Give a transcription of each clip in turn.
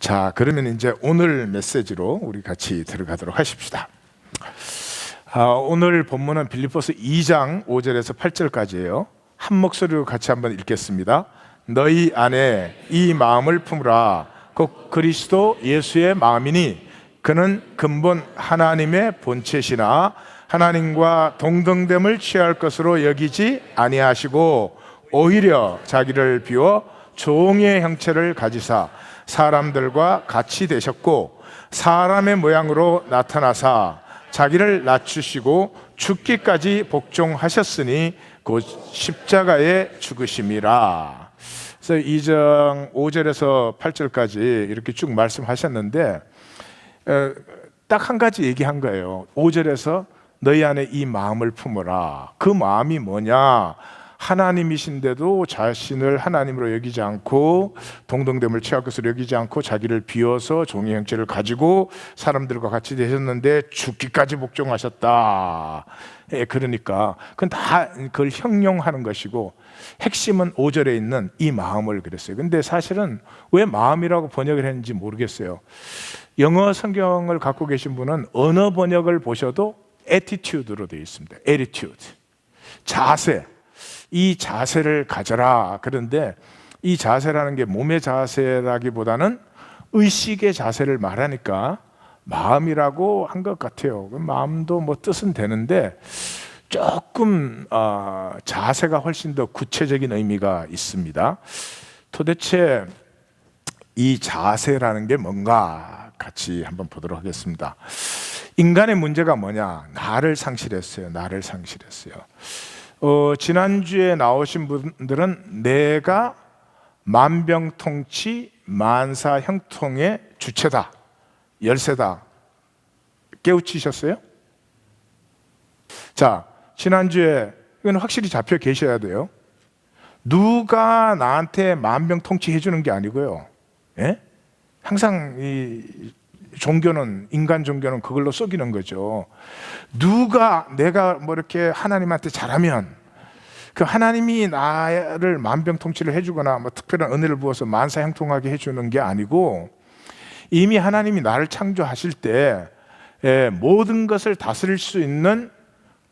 자, 그러면 이제 오늘 메시지로 우리 같이 들어가도록 하십시다. 오늘 본문은 빌립보서 2장 5절에서 8절까지예요. 한 목소리로 같이 한번 읽겠습니다. 너희 안에 이 마음을 품으라. 곧 그리스도 예수의 마음이니 그는 근본 하나님의 본체시나 하나님과 동등됨을 취할 것으로 여기지 아니하시고 오히려 자기를 비워 종의 형체를 가지사 사람들과 같이 되셨고 사람의 모양으로 나타나사 자기를 낮추시고 죽기까지 복종하셨으니 곧 십자가에 죽으심이라. 그래서 2장 5절에서 8절까지 이렇게 쭉 말씀하셨는데 딱 한 가지 얘기한 거예요. 5절에서 너희 안에 이 마음을 품어라. 그 마음이 뭐냐? 하나님이신데도 자신을 하나님으로 여기지 않고 동등됨을 취할 것으로 여기지 않고 자기를 비워서 종의 형체를 가지고 사람들과 같이 되셨는데 죽기까지 복종하셨다. 그러니까 그건 다 그걸 형용하는 것이고 핵심은 5절에 있는 이 마음을 그랬어요. 근데 사실은 왜 마음이라고 번역을 했는지 모르겠어요. 영어 성경을 갖고 계신 분은 언어 번역을 보셔도 attitude로 되어 있습니다. attitude, 자세. 이 자세를 가져라. 그런데 이 자세라는 게 몸의 자세라기보다는 의식의 자세를 말하니까 마음이라고 한 것 같아요. 마음도 뭐 뜻은 되는데 조금 자세가 훨씬 더 구체적인 의미가 있습니다. 도대체 이 자세라는 게 뭔가 같이 한번 보도록 하겠습니다. 인간의 문제가 뭐냐? 나를 상실했어요. 나를 상실했어요. 지난주에 나오신 분들은 내가 만병통치 만사형통의 주체다, 열쇠다 깨우치셨어요? 자, 지난주에 이건 확실히 잡혀 계셔야 돼요. 누가 나한테 만병통치 해주는 게 아니고요. 예? 항상 이 종교는, 인간 종교는 그걸로 속이는 거죠. 내가 뭐 이렇게 하나님한테 잘하면 그 하나님이 나를 만병통치를 해주거나 뭐 특별한 은혜를 부어서 만사형통하게 해주는 게 아니고 이미 하나님이 나를 창조하실 때 모든 것을 다스릴 수 있는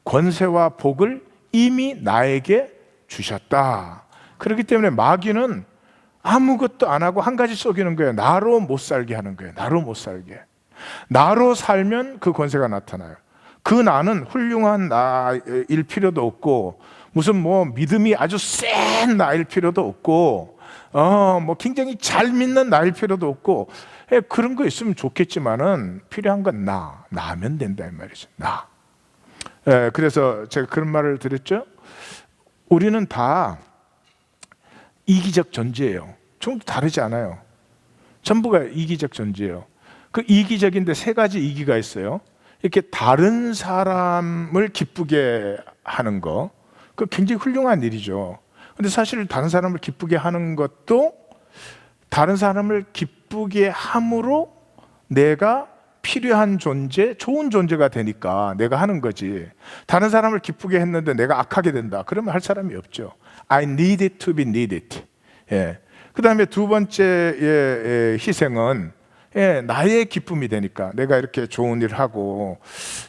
권세와 복을 이미 나에게 주셨다. 그렇기 때문에 마귀는 아무것도 안 하고 한 가지 속이는 거예요. 나로 못 살게 하는 거예요. 나로 못 살게. 나로 살면 그 권세가 나타나요. 그 나는 훌륭한 나일 필요도 없고 무슨 뭐 믿음이 아주 센 나일 필요도 없고 뭐 굉장히 잘 믿는 나일 필요도 없고 그런 거 있으면 좋겠지만은 필요한 건 나면 된다 이 말이죠. 나. 그래서 제가 그런 말을 드렸죠. 우리는 다 이기적 존재예요. 전부 다르지 않아요. 전부가 이기적 존재예요. 그 이기적인데 세 가지 이기가 있어요. 이렇게 다른 사람을 기쁘게 하는 거, 그 굉장히 훌륭한 일이죠. 근데 사실 다른 사람을 기쁘게 하는 것도 다른 사람을 기쁘게 함으로 내가 필요한 존재, 좋은 존재가 되니까 내가 하는 거지. 다른 사람을 기쁘게 했는데 내가 악하게 된다. 그러면 할 사람이 없죠. I need it to be needed. 그 다음에 두 번째 희생은 나의 기쁨이 되니까 내가 이렇게 좋은 일을 하고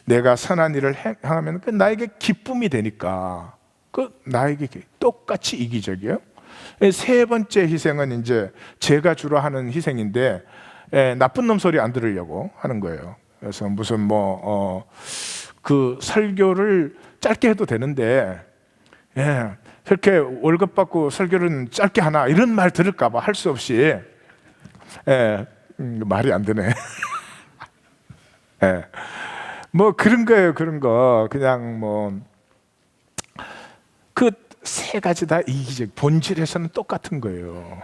내가 선한 일을 행하면 그 나에게 기쁨이 되니까 그 나에게 똑같이 이기적이에요. 세 번째 희생은 이제 제가 주로 하는 희생인데 나쁜 놈 소리 안 들으려고 하는 거예요. 그래서 무슨 그 설교를 짧게 해도 되는데 그렇게 월급 받고 설교는 짧게 하나 이런 말 들을까 봐 할 수 없이 말이 안 되네. 뭐 그런 거예요. 그런 거 그냥 뭐 그 세 가지 다 이기적, 본질에서는 똑같은 거예요.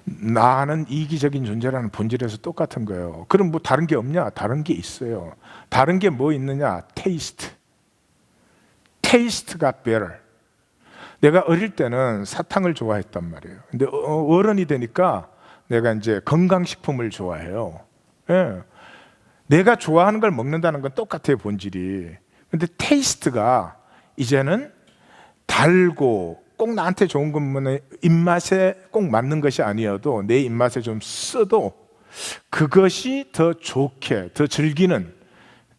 나는 이기적인 존재라는 본질에서 똑같은 거예요. 그럼 뭐 다른 게 없냐? 다른 게 있어요. 다른 게 뭐 있느냐? 테이스트가 better. 내가 어릴 때는 사탕을 좋아했단 말이에요. 근데 어른이 되니까 내가 이제 건강식품을 좋아해요. 내가 좋아하는 걸 먹는다는 건 똑같아요, 본질이. 근데 테이스트가 이제는 달고 꼭 나한테 좋은 것만 입맛에 꼭 맞는 것이 아니어도 내 입맛에 좀 써도 그것이 더 좋게, 더 즐기는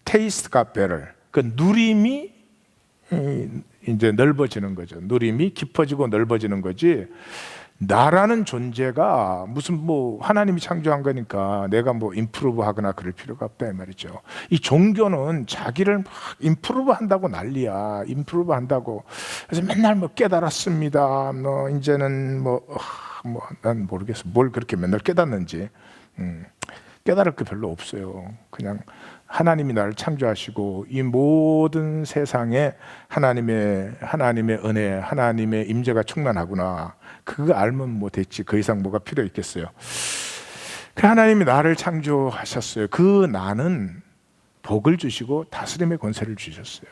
테이스트가 better. 그 누림이 이제 넓어지는 거죠. 누림이 깊어지고 넓어지는 거지. 나라는 존재가 무슨 뭐 하나님이 창조한 거니까 내가 뭐 임프루브 하거나 그럴 필요가 없다 이 말이죠. 이 종교는 자기를 막 임프루브 한다고 난리야. 임프루브 한다고. 그래서 맨날 뭐 깨달았습니다. 뭐 이제는 난 모르겠어. 뭘 그렇게 맨날 깨닫는지. 깨달을 게 별로 없어요. 그냥 하나님이 나를 창조하시고 이 모든 세상에 하나님의 은혜, 하나님의 임재가 충만하구나. 그거 알면 뭐 됐지. 그 이상 뭐가 필요 있겠어요. 그 하나님이 나를 창조하셨어요. 그 나는 복을 주시고 다스림의 권세를 주셨어요.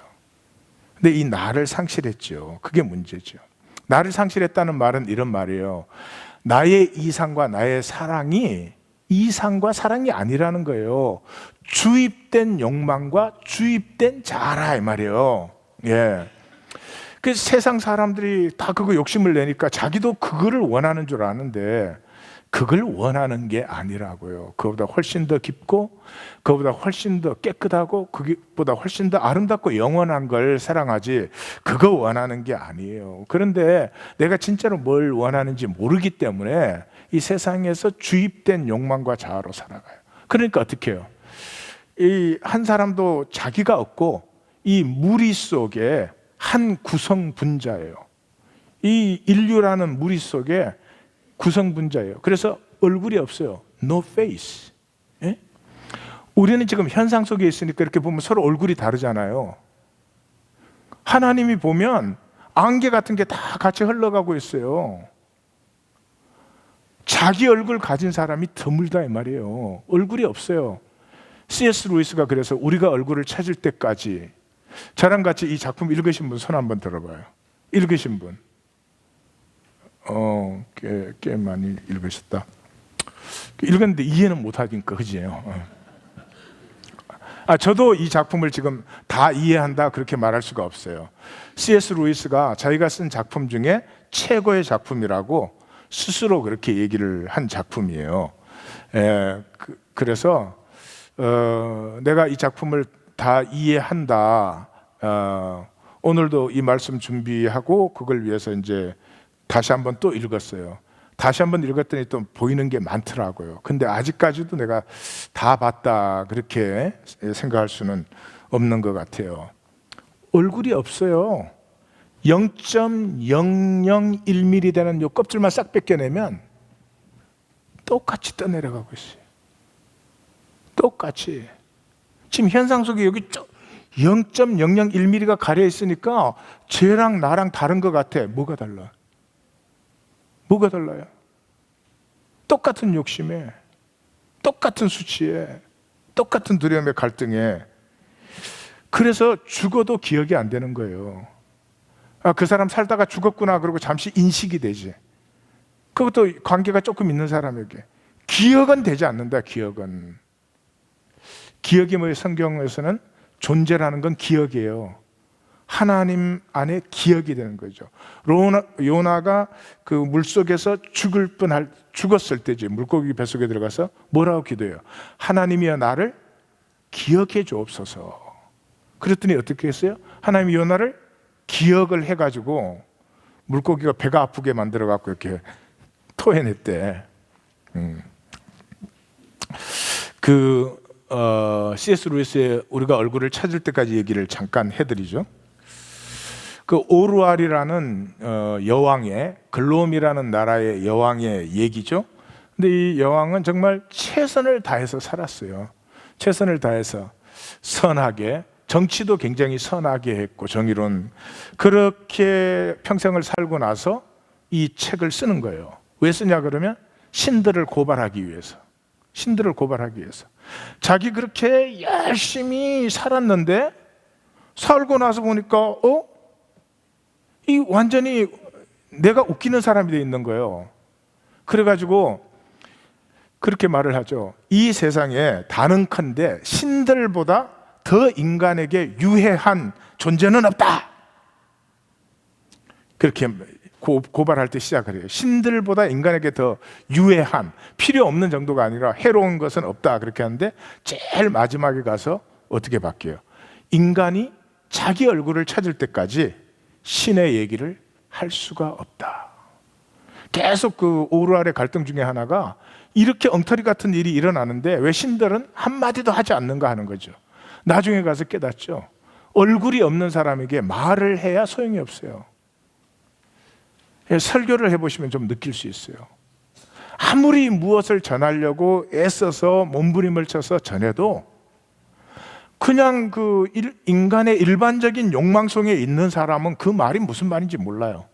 근데 이 나를 상실했죠. 그게 문제죠. 나를 상실했다는 말은 이런 말이에요. 나의 이상과 나의 사랑이 이상과 사랑이 아니라는 거예요. 주입된 욕망과 주입된 자아라 이 말이에요. 예. 그 세상 사람들이 다 그거 욕심을 내니까 자기도 그거를 원하는 줄 아는데 그걸 원하는 게 아니라고요. 그거보다 훨씬 더 깊고 그거보다 훨씬 더 깨끗하고 그보다 훨씬 더 아름답고 영원한 걸 사랑하지 그거 원하는 게 아니에요. 그런데 내가 진짜로 뭘 원하는지 모르기 때문에 이 세상에서 주입된 욕망과 자아로 살아가요. 그러니까 어떻게 해요? 이 한 사람도 자기가 없고 이 무리 속에 한 구성분자예요. 이 인류라는 무리 속에 구성분자예요. 그래서 얼굴이 없어요. No face. 예? 우리는 지금 현상 속에 있으니까 이렇게 보면 서로 얼굴이 다르잖아요. 하나님이 보면 안개 같은 게 다 같이 흘러가고 있어요. 자기 얼굴 가진 사람이 드물다 이 말이에요. 얼굴이 없어요. C.S. 루이스가 그래서 우리가 얼굴을 찾을 때까지 저랑 같이 이 작품 읽으신 분 손 한번 들어봐요. 읽으신 분. 꽤 많이 읽으셨다. 읽었는데 이해는 못하니까 그지요. 저도 이 작품을 지금 다 이해한다 그렇게 말할 수가 없어요. C.S. 루이스가 자기가 쓴 작품 중에 최고의 작품이라고 스스로 그렇게 얘기를 한 작품이에요. 그래서 내가 이 작품을 다 이해한다. 오늘도 이 말씀 준비하고 그걸 위해서 이제 다시 한번 또 읽었어요. 다시 한번 읽었더니 또 보이는 게 많더라고요. 근데 아직까지도 내가 다 봤다 그렇게 생각할 수는 없는 것 같아요. 얼굴이 없어요. 0.001mm 되는 요 껍질만 싹 벗겨내면 똑같이 떠내려가고 있어요. 똑같이. 지금 현상 속에 여기 0.001mm가 가려 있으니까 쟤랑 나랑 다른 것 같아. 뭐가 달라? 뭐가 달라요? 똑같은 욕심에, 똑같은 수치에, 똑같은 두려움의 갈등에. 그래서 죽어도 기억이 안 되는 거예요. 그 사람 살다가 죽었구나 그러고 잠시 인식이 되지. 그것도 관계가 조금 있는 사람에게. 기억은 되지 않는다. 기억은. 기억이 뭐예요? 성경에서는 존재라는 건 기억이에요. 하나님 안에 기억이 되는 거죠. 요나가 그 물속에서 죽었을 때지. 물고기 뱃속에 들어가서 뭐라고 기도해요? 하나님이여 나를 기억해 주옵소서. 그랬더니 어떻게 했어요? 하나님이 요나를 기억을 해가지고 물고기가 배가 아프게 만들어갖고 이렇게 토해냈대. C.S. 루이스의 우리가 얼굴을 찾을 때까지 얘기를 잠깐 해드리죠. 그 오루알이라는 여왕의, 글롬이라는 나라의 여왕의 얘기죠. 근데 이 여왕은 정말 최선을 다해서 살았어요. 최선을 다해서 선하게, 정치도 굉장히 선하게 했고 정의로운, 그렇게 평생을 살고 나서 이 책을 쓰는 거예요. 왜 쓰냐 그러면 신들을 고발하기 위해서. 신들을 고발하기 위해서. 자기 그렇게 열심히 살았는데 살고 나서 보니까 이 완전히 내가 웃기는 사람이 돼 있는 거예요. 그래가지고 그렇게 말을 하죠. 이 세상에 단언컨대 신들보다 더 인간에게 유해한 존재는 없다. 그렇게 고발할 때 시작을 해요. 신들보다 인간에게 더 유해한, 필요 없는 정도가 아니라 해로운 것은 없다 그렇게 하는데, 제일 마지막에 가서 어떻게 바뀌어요? 인간이 자기 얼굴을 찾을 때까지 신의 얘기를 할 수가 없다. 계속 그 오르알의 갈등 중에 하나가, 이렇게 엉터리 같은 일이 일어나는데 왜 신들은 한마디도 하지 않는가 하는 거죠. 나중에 가서 깨닫죠. 얼굴이 없는 사람에게 말을 해야 소용이 없어요. 설교를 해보시면 좀 느낄 수 있어요. 아무리 무엇을 전하려고 애써서 몸부림을 쳐서 전해도 그냥 그 인간의 일반적인 욕망 속에 있는 사람은 그 말이 무슨 말인지 몰라요.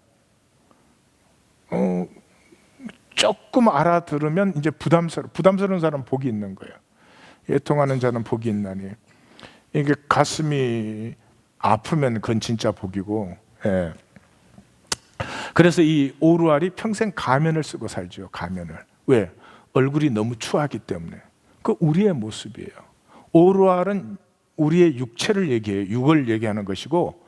조금 알아들으면 이제 부담스러운 사람은 복이 있는 거예요. 애통하는 자는 복이 있나니. 이게 가슴이 아프면 그건 진짜 복이고. 예. 그래서 이 오르알이 평생 가면을 쓰고 살죠. 가면을. 왜? 얼굴이 너무 추하기 때문에. 그 우리의 모습이에요. 오르알은 우리의 육체를 얘기해요. 육을 얘기하는 것이고,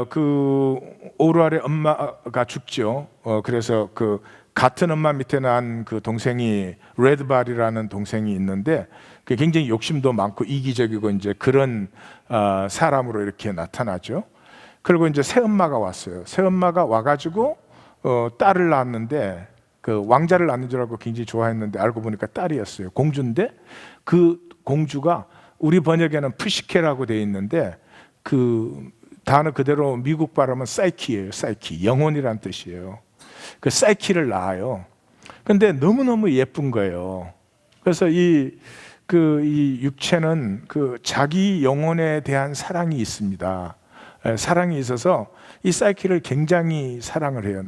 그 오르알의 엄마가 죽죠. 그래서 그 같은 엄마 밑에 난 그 동생이 레드발이라는 동생이 있는데, 그 굉장히 욕심도 많고 이기적이고 이제 그런 사람으로 이렇게 나타나죠. 그리고 이제 새 엄마가 왔어요. 새 엄마가 와가지고 딸을 낳았는데, 그 왕자를 낳는 줄 알고 굉장히 좋아했는데 알고 보니까 딸이었어요. 공주인데 그 공주가 우리 번역에는 푸시케라고 돼 있는데 그 단어 그대로 미국 발음은 사이키예요. 사이키, 영혼이란 뜻이에요. 그 사이키를 낳아요. 근데 너무너무 예쁜 거예요. 그래서 이 육체는 그 자기 영혼에 대한 사랑이 있습니다. 사랑이 있어서 이 사이키를 굉장히 사랑을 해요.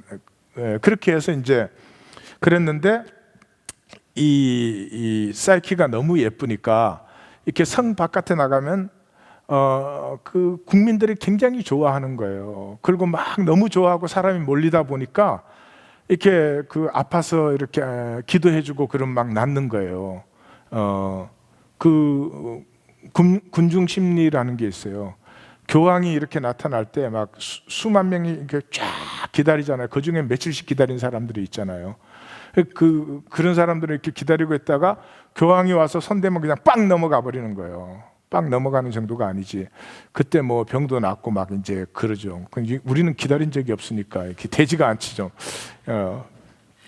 그렇게 해서 이제 그랬는데 이 사이키가 너무 예쁘니까 이렇게 성 바깥에 나가면 그 국민들이 굉장히 좋아하는 거예요. 그리고 막 너무 좋아하고 사람이 몰리다 보니까 이렇게 그 아파서 이렇게 기도해주고 그런 막 낳는 거예요. 그 군중 심리라는 게 있어요. 교황이 이렇게 나타날 때 막 수만 명이 이렇게 쫙 기다리잖아요. 그 중에 며칠씩 기다린 사람들이 있잖아요. 그런 사람들은 이렇게 기다리고 있다가 교황이 와서 손대면 그냥 빵 넘어가 버리는 거예요. 빵 넘어가는 정도가 아니지. 그때 뭐 병도 낫고 막 이제 그러죠. 우리는 기다린 적이 없으니까 이렇게 되지가 않지 좀.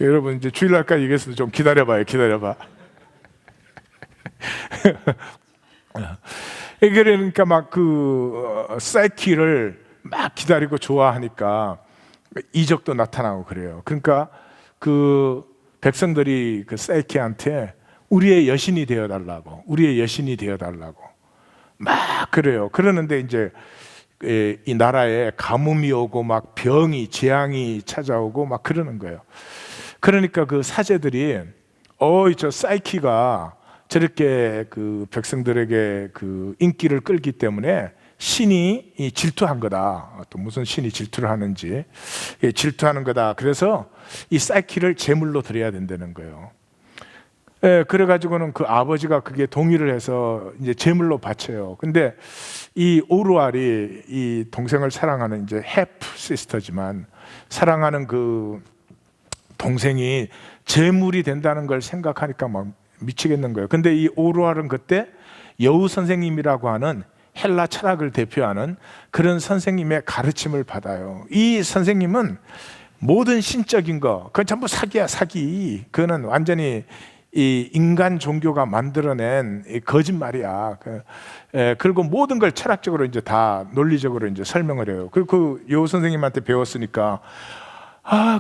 여러분 이제 주일날까지 얘기했어도 좀 기다려봐요. 기다려봐. 그러니까 막 그 사이키를 막 기다리고 좋아하니까 이적도 나타나고 그래요. 그러니까 그 백성들이 그 사이키한테 우리의 여신이 되어달라고, 우리의 여신이 되어달라고 막 그래요. 그러는데 이제 이 나라에 가뭄이 오고 막 병이 재앙이 찾아오고 막 그러는 거예요. 그러니까 그 사제들이 저 사이키가 저렇게 그 백성들에게 그 인기를 끌기 때문에 신이 질투한 거다. 또 무슨 신이 질투를 하는지 질투하는 거다. 그래서 이 사이키를 제물로 드려야 된다는 거예요. 그래가지고는 그 아버지가 그게 동의를 해서 이제 제물로 바쳐요. 근데 이 오르알이 이 동생을 사랑하는 이제 해프 시스터지만 사랑하는 그 동생이 제물이 된다는 걸 생각하니까 막 미치겠는 거예요. 근데 이 오르알은 그때 여우 선생님이라고 하는 헬라 철학을 대표하는 그런 선생님의 가르침을 받아요. 이 선생님은 모든 신적인 거, 그건 전부 사기야, 사기. 그거는 완전히 이 인간 종교가 만들어낸 거짓말이야. 그리고 모든 걸 철학적으로 이제 다 논리적으로 이제 설명을 해요. 그리고 그 여우 선생님한테 배웠으니까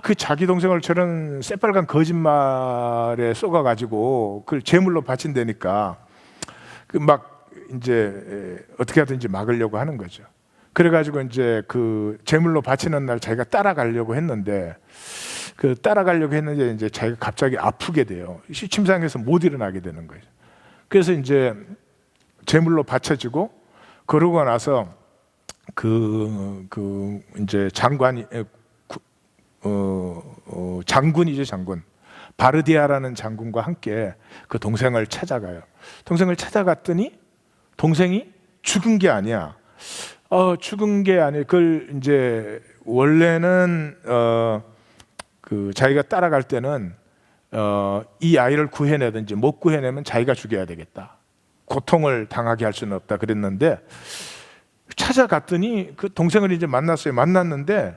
그 자기 동생을 저런 새빨간 거짓말에 쏘가가지고 그걸 제물로 바친다니까 그 막 이제 어떻게 하든지 막으려고 하는 거죠. 그래가지고 이제 그 제물로 바치는 날 자기가 따라가려고 했는데 이제 자기가 갑자기 아프게 돼요. 침상에서 못 일어나게 되는 거예요. 그래서 이제 제물로 바쳐지고 그러고 나서 이제 장군이죠, 장군. 바르디아라는 장군과 함께 그 동생을 찾아가요. 동생을 찾아갔더니 동생이 죽은 게 아니야. 죽은 게 아니라 그걸 이제 원래는 그 자기가 따라갈 때는 이 아이를 구해내든지 못 구해내면 자기가 죽여야 되겠다. 고통을 당하게 할 수는 없다 그랬는데 찾아갔더니 그 동생을 이제 만났어요. 만났는데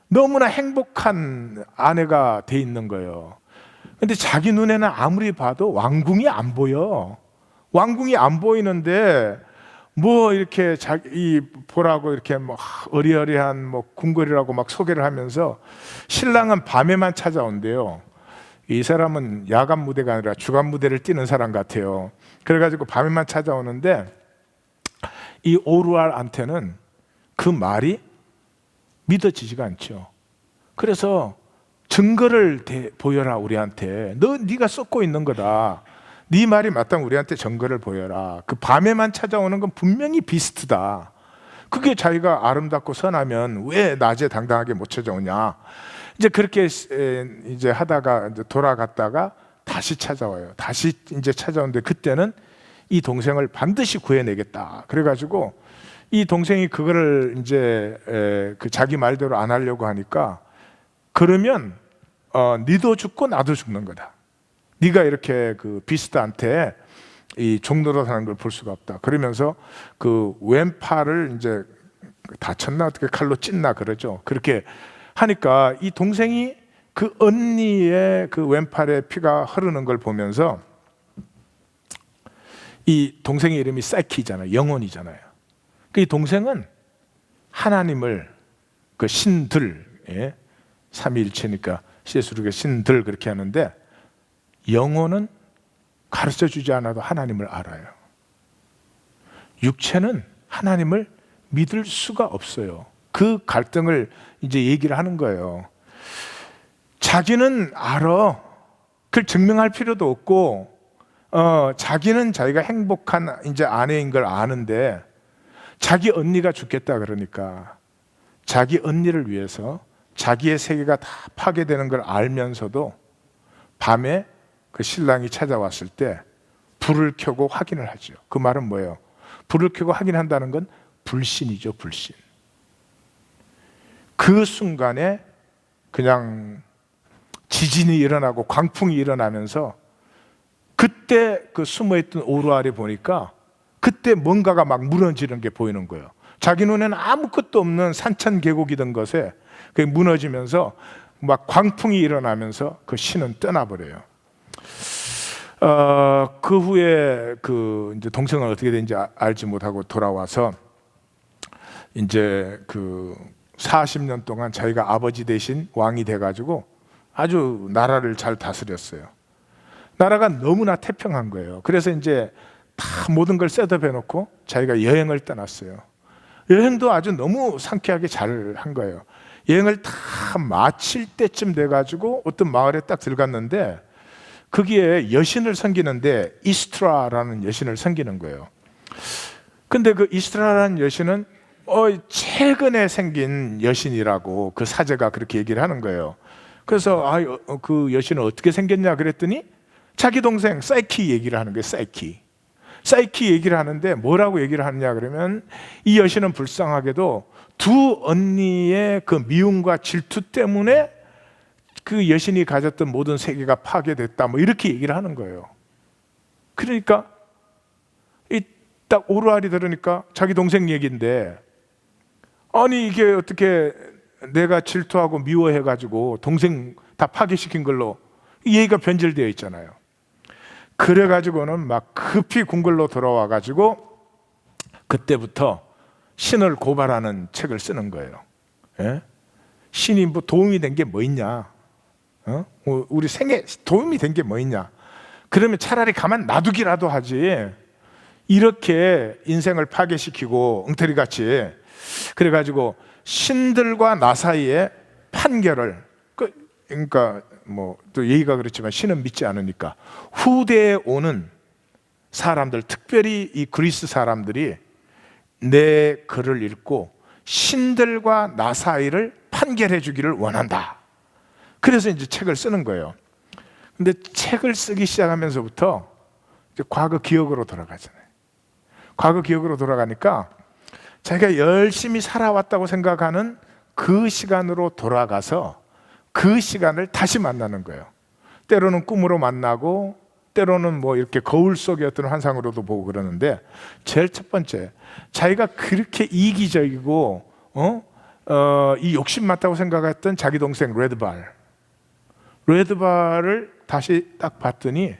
너무나 행복한 아내가 돼 있는 거예요. 근데 자기 눈에는 아무리 봐도 왕궁이 안 보여. 왕궁이 안 보이는데 뭐 이렇게 자기 보라고 이렇게 뭐 어리어리한 뭐 궁궐이라고 막 소개를 하면서 신랑은 밤에만 찾아온대요. 이 사람은 야간 무대가 아니라 주간 무대를 뛰는 사람 같아요. 그래가지고 밤에만 찾아오는데 이 오루알한테는 그 말이 믿어지지가 않죠. 그래서 증거를 보여라 우리한테. 네가 쏟고 있는 거다. 네 말이 맞다면 우리한테 증거를 보여라. 그 밤에만 찾아오는 건 분명히 비스트다. 그게 자기가 아름답고 선하면 왜 낮에 당당하게 못 찾아오냐. 이제 그렇게 이제 하다가 이제 돌아갔다가 다시 찾아와요. 다시 이제 찾아오는데 그때는 이 동생을 반드시 구해내겠다. 그래가지고 이 동생이 그거를 이제 그 자기 말대로 안 하려고 하니까 그러면 니도 죽고 나도 죽는 거다. 네가 이렇게 그 비스트한테 이 종로로 사는 걸 볼 수가 없다. 그러면서 그 왼팔을 이제 다쳤나 어떻게 칼로 찢나 그러죠. 그렇게 하니까 이 동생이 그 언니의 그 왼팔에 피가 흐르는 걸 보면서 이 동생의 이름이 사이키잖아요. 영혼이잖아요. 이 동생은 하나님을 그 신들, 예? 삼위일체니까 시에스루게 신들 그렇게 하는데 영혼은 가르쳐 주지 않아도 하나님을 알아요. 육체는 하나님을 믿을 수가 없어요. 그 갈등을 이제 얘기를 하는 거예요. 자기는 알아. 그걸 증명할 필요도 없고, 자기는 자기가 행복한 이제 아내인 걸 아는데, 자기 언니가 죽겠다 그러니까, 자기 언니를 위해서 자기의 세계가 다 파괴되는 걸 알면서도 밤에 그 신랑이 찾아왔을 때 불을 켜고 확인을 하죠. 그 말은 뭐예요? 불을 켜고 확인한다는 건 불신이죠, 불신. 그 순간에 그냥 지진이 일어나고 광풍이 일어나면서 그때 그 숨어있던 오루알이 보니까 그때 뭔가가 막 무너지는 게 보이는 거예요. 자기 눈에는 아무것도 없는 산천계곡이던 것에 그게 무너지면서 막 광풍이 일어나면서 그 신은 떠나버려요. 그 후에 그 이제 동생은 어떻게 된지 알지 못하고 돌아와서 이제 그 40년 동안 자기가 아버지 대신 왕이 돼가지고 아주 나라를 잘 다스렸어요. 나라가 너무나 태평한 거예요. 그래서 이제 다 모든 걸 셋업해 놓고 자기가 여행을 떠났어요. 여행도 아주 너무 상쾌하게 잘 한 거예요. 여행을 다 마칠 때쯤 돼가지고 어떤 마을에 딱 들어갔는데 거기에 여신을 섬기는데 이스트라라는 여신을 섬기는 거예요. 근데 그 이스트라라는 여신은 최근에 생긴 여신이라고 그 사제가 그렇게 얘기를 하는 거예요. 그래서 그 여신은 어떻게 생겼냐 그랬더니 자기 동생 사이키 얘기를 하는 거예요. 사이키 얘기를 하는데 뭐라고 얘기를 하느냐 그러면 이 여신은 불쌍하게도 두 언니의 그 미움과 질투 때문에 그 여신이 가졌던 모든 세계가 파괴됐다 뭐 이렇게 얘기를 하는 거예요. 그러니까 이 딱 오루알이 들으니까 자기 동생 얘기인데 아니 이게 어떻게 내가 질투하고 미워해가지고 동생 다 파괴시킨 걸로 이 얘기가 변질되어 있잖아요. 그래가지고는 막 급히 궁궐로 돌아와가지고 그때부터 신을 고발하는 책을 쓰는 거예요. 예? 신이 뭐 도움이 된 게 뭐 있냐? 우리 생에 도움이 된 게 뭐 있냐? 그러면 차라리 가만 놔두기라도 하지. 이렇게 인생을 파괴시키고 엉터리같이 그래가지고 신들과 나 사이에 판결을 그러니까 뭐 또 얘기가 그렇지만 신은 믿지 않으니까 후대에 오는 사람들 특별히 이 그리스 사람들이 내 글을 읽고 신들과 나 사이를 판결해 주기를 원한다. 그래서 이제 책을 쓰는 거예요. 근데 책을 쓰기 시작하면서부터 이제 과거 기억으로 돌아가잖아요. 과거 기억으로 돌아가니까 자기가 열심히 살아왔다고 생각하는 그 시간으로 돌아가서 그 시간을 다시 만나는 거예요. 때로는 꿈으로 만나고 때로는 뭐 이렇게 거울 속의 어떤 환상으로도 보고 그러는데, 제일 첫 번째, 자기가 그렇게 이기적이고 이 욕심 많다고 생각했던 자기 동생 레드발을 다시 딱 봤더니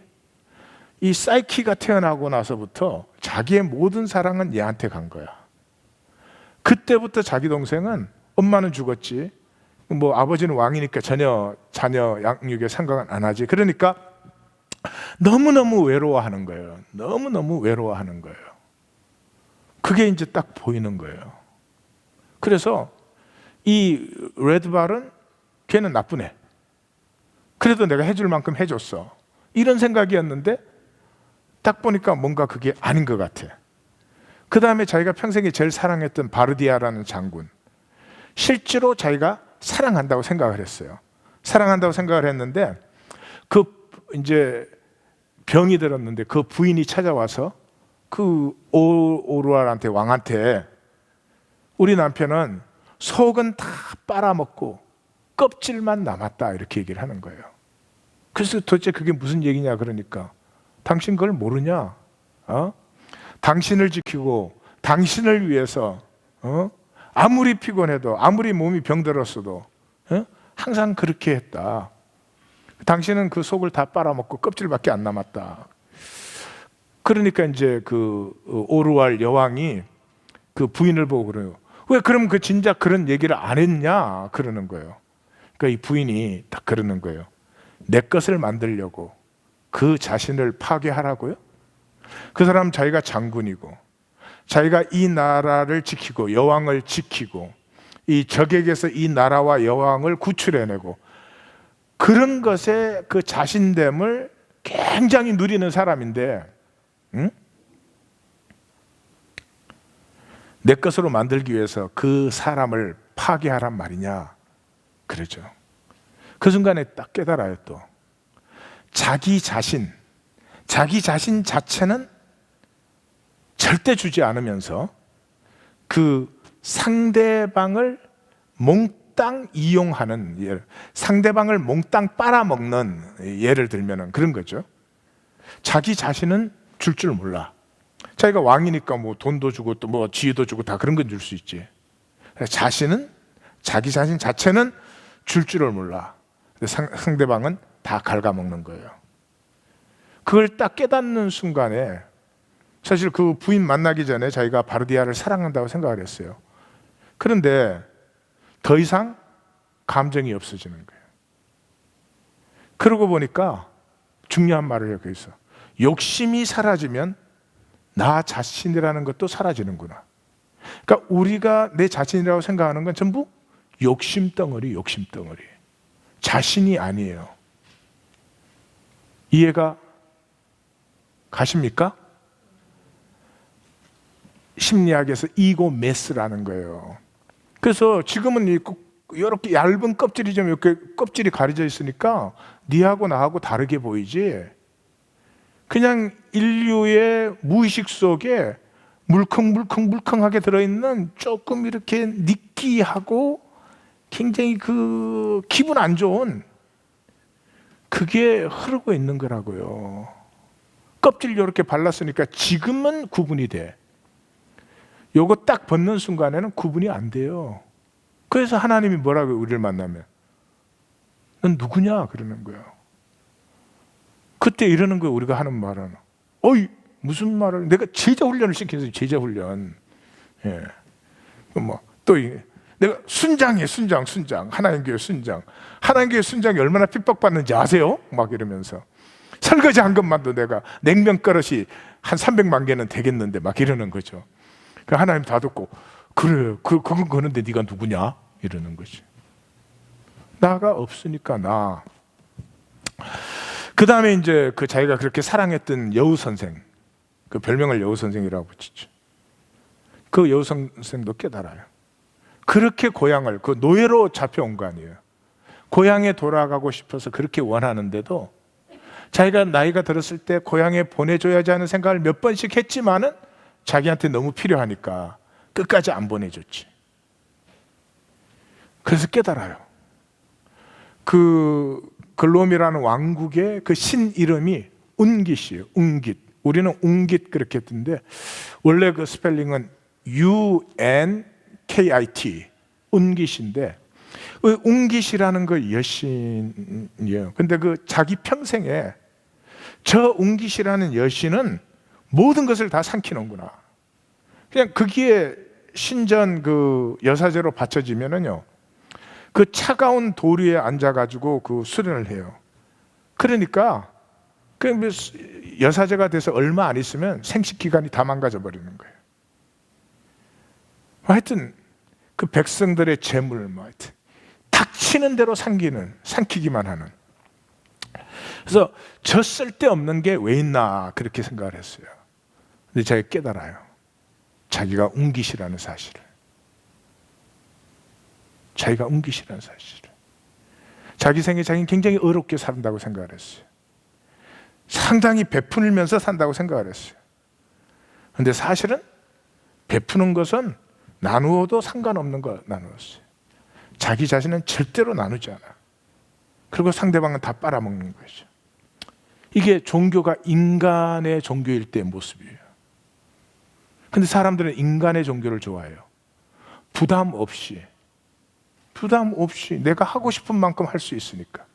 이 사이키가 태어나고 나서부터 자기의 모든 사랑은 얘한테 간 거야. 그때부터 자기 동생은, 엄마는 죽었지, 뭐 아버지는 왕이니까 전혀 자녀 양육에 생각은 안 하지, 그러니까 너무너무 외로워하는 거예요. 너무너무 외로워하는 거예요. 그게 이제 딱 보이는 거예요. 그래서 이 레드발은 걔는 나쁜 애, 그래도 내가 해줄 만큼 해줬어, 이런 생각이었는데 딱 보니까 뭔가 그게 아닌 것 같아. 그 다음에 자기가 평생에 제일 사랑했던 바르디아라는 장군, 실제로 자기가 사랑한다고 생각을 했어요. 사랑한다고 생각을 했는데 그 이제 병이 들었는데 그 부인이 찾아와서 그 오루알한테, 왕한테, 우리 남편은 속은 다 빨아먹고 껍질만 남았다, 이렇게 얘기를 하는 거예요. 그래서 도대체 그게 무슨 얘기냐 그러니까, 당신 그걸 모르냐? 당신을 지키고 당신을 위해서 아무리 피곤해도 아무리 몸이 병들었어도 항상 그렇게 했다. 당신은 그 속을 다 빨아먹고 껍질밖에 안 남았다. 그러니까 이제 그 오루알 여왕이 그 부인을 보고 그래요. 왜 그럼 그 진작 그런 얘기를 안 했냐 그러는 거예요. 그러니까 이 부인이 딱 그러는 거예요. 내 것을 만들려고 그 자신을 파괴하라고요? 그 사람 자기가 장군이고 자기가 이 나라를 지키고 여왕을 지키고 이 적에게서 이 나라와 여왕을 구출해내고 그런 것에 그 자신됨을 굉장히 누리는 사람인데, 내 것으로 만들기 위해서 그 사람을 파괴하란 말이냐 그러죠. 그 순간에 딱 깨달아요. 또 자기 자신 자체는 절대 주지 않으면서 그 상대방을 몽땅 이용하는, 상대방을 몽땅 빨아먹는, 예를 들면 그런 거죠. 자기 자신은 줄 줄 몰라. 자기가 왕이니까 뭐 돈도 주고 또 뭐 지위도 주고 다 그런 건 줄 수 있지. 자기 자신 자체는 줄 줄을 몰라. 상대방은 다 갉아먹는 거예요. 그걸 딱 깨닫는 순간에, 사실 그 부인 만나기 전에 자기가 바르디아를 사랑한다고 생각을 했어요. 그런데 더 이상 감정이 없어지는 거예요. 그러고 보니까 중요한 말을 여기서, 욕심이 사라지면 나 자신이라는 것도 사라지는구나. 그러니까 우리가 내 자신이라고 생각하는 건 전부 욕심덩어리, 자신이 아니에요. 이해가 가십니까? 심리학에서 이고 메스라는 거예요. 그래서 지금은 이렇게 얇은 껍질이 좀 이렇게 껍질이 가려져 있으니까 니하고 나하고 다르게 보이지, 그냥 인류의 무의식 속에 물컹물컹하게 들어있는 조금 이렇게 느끼하고 굉장히 그 기분 안 좋은 그게 흐르고 있는 거라고요. 껍질 이렇게 발랐으니까 지금은 구분이 돼. 요거 딱 벗는 순간에는 구분이 안 돼요. 그래서 하나님이 뭐라고 우리를 만나면 넌 누구냐 그러는 거예요. 그때 이러는 거예요. 우리가 하는 말은, 어이 무슨 말을, 내가 제자 훈련을 시켜서 제자 훈련, 또 내가 순장이에요. 순장 하나님 교회 순장이 얼마나 핍박받는지 아세요? 막 이러면서 설거지 한 것만도 내가 냉면 그릇이 한 300만 개는 되겠는데 막 이러는 거죠. 하나님 다 듣고, 그래 그건 그런데 네가 누구냐 이러는 거지. 나가 없으니까 나. 그 다음에 이제 그 자기가 그렇게 사랑했던 여우 선생, 그 별명을 여우 선생이라고 붙이죠. 그 여우 선생도 깨달아요. 그렇게 고향을, 그 노예로 잡혀온 거 아니에요. 고향에 돌아가고 싶어서 그렇게 원하는데도 자기가 나이가 들었을 때 고향에 보내줘야지 하는 생각을 몇 번씩 했지만은 자기한테 너무 필요하니까 끝까지 안 보내줬지. 그래서 깨달아요. 그 글롬이라는 왕국의 그 신 이름이 운깃이에요. 운깃. 우리는 웅깃 그렇게 했던데 원래 그 스펠링은 UNKIT 운깃인데 웅깃이라는 그 여신이에요. 근데 그 자기 평생에 저 웅깃이라는 여신은 모든 것을 다 삼키는구나. 그냥 거기에 신전 그 여사제로 바쳐지면은요, 그 차가운 돌 위에 앉아가지고 그 수련을 해요. 그러니까 그 여사제가 돼서 얼마 안 있으면 생식 기간이 다 망가져 버리는 거예요. 하여튼 그 백성들의 재물 뭐 하여튼 닥치는 대로 삼키기만 하는. 그래서 저 쓸데없는 게 왜 있나 그렇게 생각을 했어요. 근데 제가 깨달아요. 자기가 웅깃이라는 사실을. 자기가 웅깃이라는 사실을. 자기 생에 자기는 굉장히 어렵게 산다고 생각을 했어요. 상당히 베풀면서 산다고 생각을 했어요. 근데 사실은 베푸는 것은 나누어도 상관없는 거 나누었어요. 자기 자신은 절대로 나누지 않아. 그리고 상대방은 다 빨아먹는 거죠. 이게 종교가 인간의 종교일 때의 모습이에요. 근데 사람들은 인간의 종교를 좋아해요. 부담 없이 내가 하고 싶은 만큼 할 수 있으니까.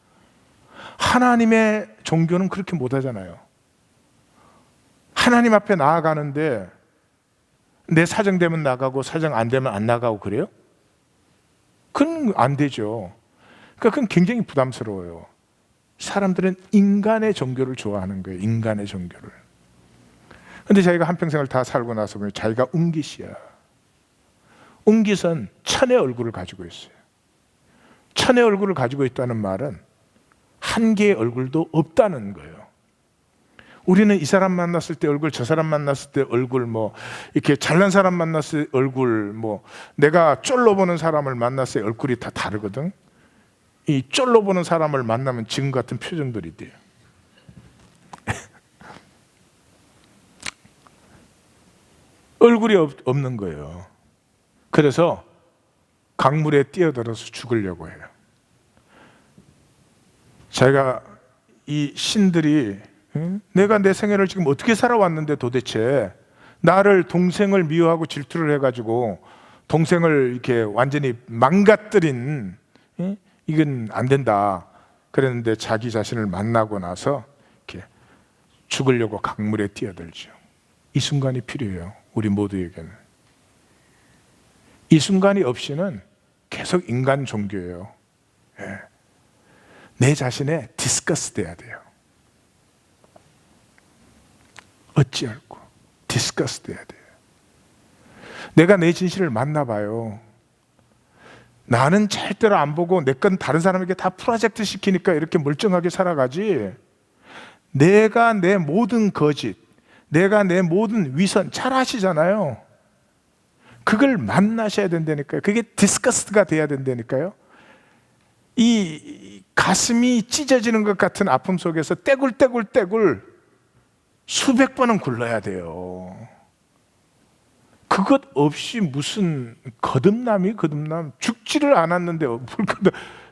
하나님의 종교는 그렇게 못 하잖아요. 하나님 앞에 나아가는데 내 사정 되면 나가고 사정 안 되면 안 나가고 그래요? 그건 안 되죠. 그러니까 그건 굉장히 부담스러워요. 사람들은 인간의 종교를 좋아하는 거예요. 인간의 종교를. 근데 자기가 한평생을 다 살고 나서 보면 자기가 웅깃이야. 웅깃은 천의 얼굴을 가지고 있어요. 천의 얼굴을 가지고 있다는 말은 한 개의 얼굴도 없다는 거예요. 우리는 이 사람 만났을 때 얼굴, 저 사람 만났을 때 얼굴, 뭐 이렇게 잘난 사람 만났을 때 얼굴, 뭐 내가 쫄로 보는 사람을 만났을 때 얼굴이 다 다르거든. 이 쫄로 보는 사람을 만나면 지금 같은 표정들이 돼요. 얼굴이 없는 거예요. 그래서 강물에 뛰어들어서 죽으려고 해요. 제가 이 신들이 내가 내 생애를 지금 어떻게 살아왔는데 도대체 나를 동생을 미워하고 질투를 해가지고 동생을 이렇게 완전히 망가뜨린, 이건 안 된다 그랬는데 자기 자신을 만나고 나서 이렇게 죽으려고 강물에 뛰어들죠. 이 순간이 필요해요. 우리 모두에게는. 이 순간이 없이는 계속 인간 종교예요. 내 자신에 디스커스 돼야 돼요. 어찌할꼬 디스커스 돼야 돼요. 내가 내 진실을 만나봐요. 나는 절대로 안 보고 내 건 다른 사람에게 다 프로젝트 시키니까 이렇게 멀쩡하게 살아가지, 내가 내 모든 거짓, 내가 내 모든 위선 잘 아시잖아요. 그걸 만나셔야 된다니까요. 그게 디스커스가 돼야 된다니까요. 이 가슴이 찢어지는 것 같은 아픔 속에서 떼굴떼굴 수백 번은 굴러야 돼요. 그것 없이 무슨 거듭남 죽지를 않았는데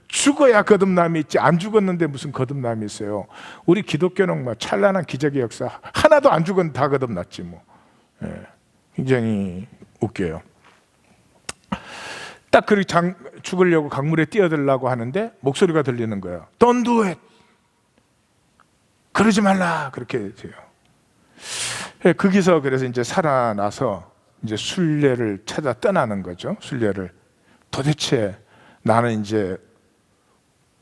죽어야 거듭남이 있지, 안 죽었는데 무슨 거듭남이 있어요. 우리 기독교는 뭐 찬란한 기적의 역사 하나도 안 죽었는데 다 거듭났지 뭐. 굉장히 웃겨요. 딱 그렇게 죽으려고 강물에 뛰어들려고 하는데 목소리가 들리는 거예요. Don't do it. 그러지 말라. 그렇게 돼요. 거기서 그래서 이제 살아나서 이제 순례를 찾아 떠나는 거죠. 순례를. 도대체 나는 이제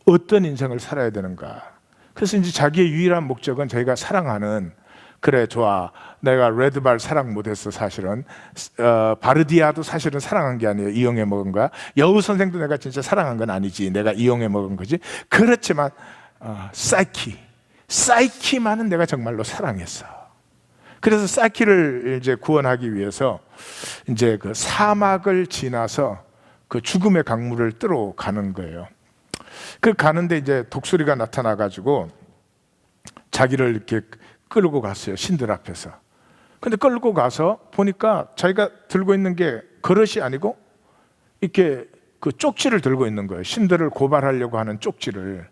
어떤 인생을 살아야 되는가. 그래서 이제 자기의 유일한 목적은 자기가 사랑하는, 그래 좋아, 내가 레드발 사랑 못했어 사실은, 바르디아도 사실은 사랑한 게 아니에요. 이용해 먹은 거야. 여우 선생도 내가 진짜 사랑한 건 아니지, 내가 이용해 먹은 거지. 그렇지만 사이키만은 내가 정말로 사랑했어. 그래서 사이키를 이제 구원하기 위해서 이제 그 사막을 지나서 그 죽음의 강물을 뜨러 가는 거예요. 그 가는데 이제 독수리가 나타나 가지고 자기를 이렇게 끌고 갔어요. 신들 앞에서. 근데 끌고 가서 보니까 자기가 들고 있는 게 그릇이 아니고 이렇게 그 쪽지를 들고 있는 거예요. 신들을 고발하려고 하는 쪽지를.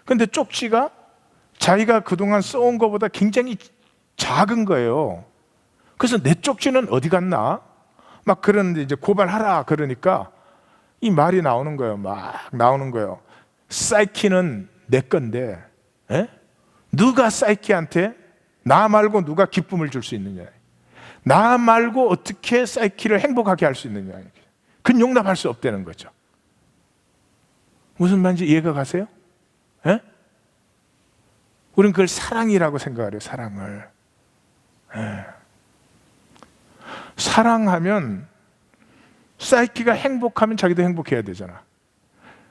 근데 쪽지가 자기가 그동안 써온 것보다 굉장히 작은 거예요. 그래서 내 쪽지는 어디 갔나? 막 그러는데 이제 고발하라 그러니까 이 말이 나오는 거예요. 막 나오는 거예요. 사이키는 내 건데, 에? 누가 사이키한테 나 말고 누가 기쁨을 줄 수 있느냐? 나 말고 어떻게 사이키를 행복하게 할 수 있느냐? 그건 용납할 수 없다는 거죠. 무슨 말인지 이해가 가세요? 에? 우리는 그걸 사랑이라고 생각해요. 사랑을. 에. 사랑하면 사이키가 행복하면 자기도 행복해야 되잖아.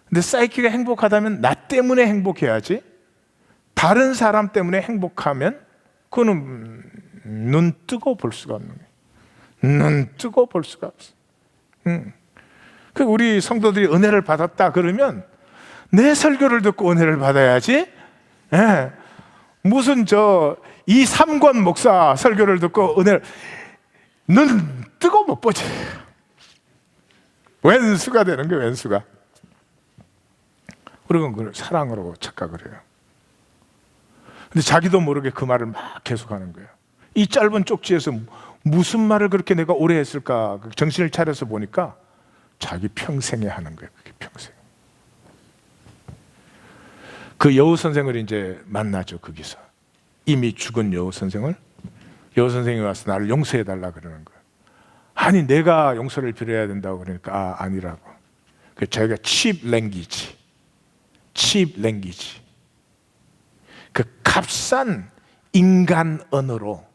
근데 사이키가 행복하다면 나 때문에 행복해야지, 다른 사람 때문에 행복하면 그거는 눈 뜨고 볼 수가 없는 거예요. 눈 뜨고 볼 수가 없어. 그 우리 성도들이 은혜를 받았다 그러면 내 설교를 듣고 은혜를 받아야지. 예. 무슨 이삼권 목사 설교를 듣고 은혜를, 눈 뜨고 못 보지. 왼수가 되는 거예요. 왼수가. 우리는 그걸 사랑으로 착각을 해요. 근데 자기도 모르게 그 말을 막 계속하는 거예요. 이 짧은 쪽지에서 무슨 말을 그렇게 내가 오래 했을까 정신을 차려서 보니까 자기 평생에 하는 거예요. 그게 평생. 그 여우 선생을 이제 만나죠. 거기서 이미 죽은 여우 선생을. 여우 선생이 와서 나를 용서해 달라 그러는 거예요. 아니 내가 용서를 빌어야 된다고 그러니까 아니라고. 그 자기가 cheap language, 그 값싼 인간 언어로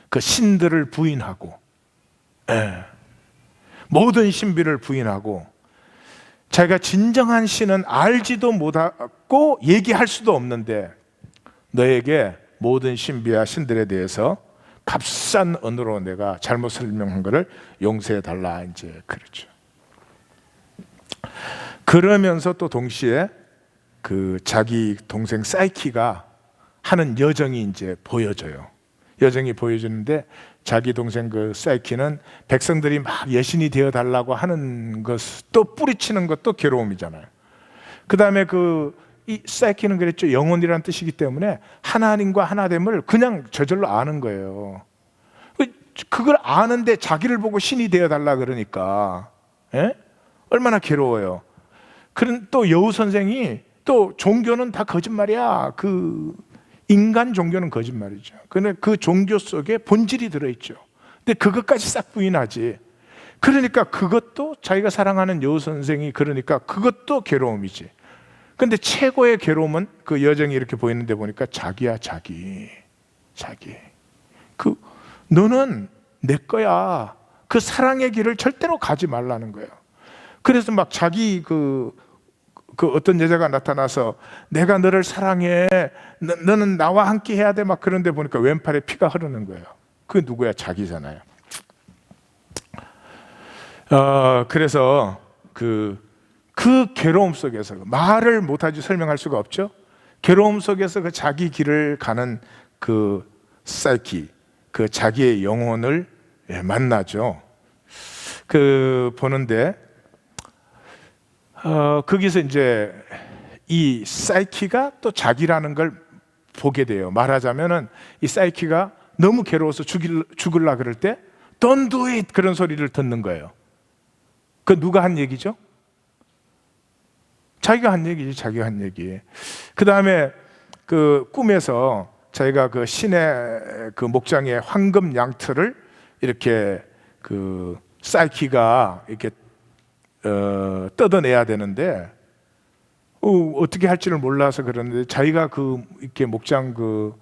그 신들을 부인하고, 모든 신비를 부인하고, 자기가 진정한 신은 알지도 못하고 얘기할 수도 없는데 너에게 모든 신비와 신들에 대해서 값싼 언어로 내가 잘못 설명한 것을 용서해 달라, 이제 그렇죠. 그러면서 또 동시에 그 자기 동생 사이키가 하는 여정이 이제 보여져요. 여정이 보여지는데 자기 동생 그 사이키는 백성들이 막 여신이 되어 달라고 하는 것, 또 뿌리치는 것도 괴로움이잖아요. 그 다음에 이 사이키는 그랬죠. 영혼이라는 뜻이기 때문에 하나님과 하나됨을 그냥 저절로 아는 거예요. 그걸 아는데 자기를 보고 신이 되어 달라 그러니까, 얼마나 괴로워요. 그런 또 여우 선생이 또 종교는 다 거짓말이야. 그 인간 종교는 거짓말이죠. 근데 그 종교 속에 본질이 들어있죠. 근데 그것까지 싹 부인하지. 그러니까 그것도 자기가 사랑하는 여우 선생이, 그러니까 그것도 괴로움이지. 근데 최고의 괴로움은 그 여정이 이렇게 보이는데 보니까 자기야, 자기. 너는 내 거야. 그 사랑의 길을 절대로 가지 말라는 거예요. 그래서 막 자기 그 어떤 여자가 나타나서 내가 너를 사랑해, 너는 나와 함께 해야 돼, 막 그런데 보니까 왼팔에 피가 흐르는 거예요. 그게 누구야? 자기잖아요. 그래서 그 괴로움 속에서 말을 못하지, 설명할 수가 없죠. 괴로움 속에서 그 자기 길을 가는 그 사이키, 그 자기의 영혼을 만나죠. 보는데 거기서 이제 이 사이키가 또 자기라는 걸 보게 돼요. 말하자면은 이 사이키가 너무 괴로워서 죽을라 그럴 때 Don't do it, 그런 소리를 듣는 거예요. 그 누가 한 얘기죠? 자기가 한 얘기지. 자기가 한 얘기. 그 다음에 그 꿈에서 자기가 그 신의 그 목장의 황금 양털을 이렇게 그 사이키가 이렇게 뜯어내야 되는데 어떻게 할지를 몰라서 그러는데 자기가 이렇게 목장 그